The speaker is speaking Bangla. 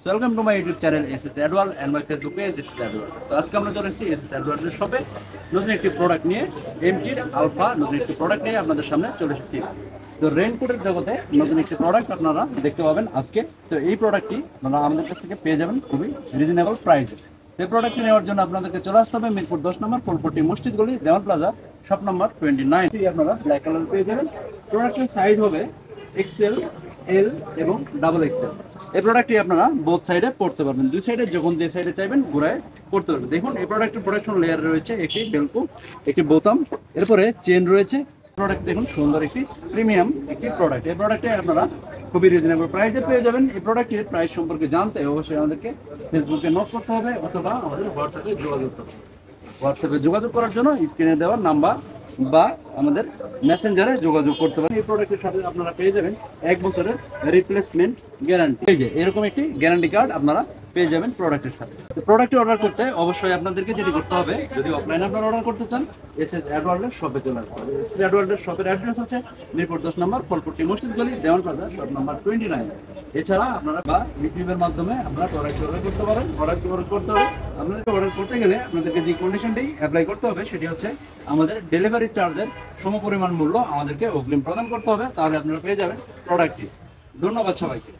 Welcome to my YouTube channel SS Adwal and my Facebook page SS Adwal. তো আজকে আমরা চলে এসেছি এসএস অ্যাডওয়ালের শপে নতুন একটি প্রোডাক্ট নিয়ে, এমটির আলফা নতুন একটি প্রোডাক্ট নিয়ে আপনাদের সামনে চলে এসেছি। তো রেইনকোটের জগতে নতুন একটি প্রোডাক্ট আপনারা দেখতে পাবেন আজকে। তো এই প্রোডাক্টটি আপনারা আমাদের কাছ থেকে পেয়ে যাবেন খুবই রিজনেবল প্রাইসে। এই প্রোডাক্টটি নেওয়ার জন্য আপনাদেরকে চলে আসতে হবে মিরপুর 10 নম্বর ফুলপট্টি মসজিদ গলি দেওয়ান প্লাজা শপ নাম্বার 29। আপনারা ব্ল্যাক কালার পেয়ে যাবেন। প্রোডাক্টের সাইজ হবে এক্সেল, এল এবং ডাবল এক্সেল। এই প্রোডাক্টটি আপনারা বোথ সাইডে পড়তে পারবেন, দুই সাইডে যখন যে সাইডে চাইবেন ঘুরায় পড়তে পারবেন। দেখুন এই প্রোডাক্টের প্রোডাকশন লেয়ার রয়েছে একটি বেলকো, একটি বোতাম, এরপরে চেন রয়েছে। প্রোডাক্ট দেখুন সুন্দর একটি প্রিমিয়াম একটি প্রোডাক্ট। এই প্রোডাক্টে আপনারা খুবই রিজনেবল প্রাইসে পেয়ে যাবেন। এই প্রোডাক্টের প্রাইস সম্পর্কে জানতে অবশ্যই আমাদেরকে ফেসবুকে নক করতে হবে অথবা আমাদের হোয়াটসঅ্যাপে যোগাযোগ করতে হবে। হোয়াটসঅ্যাপে যোগাযোগ করার জন্য স্ক্রিনে দেওয়ার নাম্বার বা আমাদের মেসেঞ্জারে যোগাযোগ করতে পারেন। এই প্রোডাক্টের সাথে আপনারা পেয়ে যাবেন 1 বছরের রিপ্লেসমেন্ট গ্যারান্টি। এই যে এরকম একটি গ্যারান্টি কার্ড আপনারা পেয়ে যাবেন প্রোডাক্টের সাথে। তো প্রোডাক্টটি অর্ডার করতে অবশ্যই আপনাদেরকে যেটি করতে হবে, যদি অফলাইনে আপনারা অর্ডার করতে চান এসএস অ্যাডওয়ার্ল্ডের শপে চলে আসতে হবে। এসএস অ্যাডওয়ার্ল্ডের শপের অ্যাড্রেস আছে মিরপুর 10 নম্বর ফুলপট্টি মসজিদ গলি দেওয়ান প্লাজা শপ নাম্বার 29। এছাড়া আপনারা বা ইউটিউবের মাধ্যমে আপনারা প্রোডাক্ট অর্ডার করতে পারেন। প্রোডাক্ট অর্ডার করতে হবে, আপনাদেরকে অর্ডার করতে গেলে আপনাদেরকে যে কন্ডিশনটি অ্যাপ্লাই করতে হবে সেটি হচ্ছে আমাদের ডেলিভারি চার্জের সমপরিমাণ মূল্য আমাদেরকে অগ্রিম প্রদান করতে হবে, তাহলে আপনারা পেয়ে যাবেন প্রোডাক্টটি। ধন্যবাদ সবাইকে।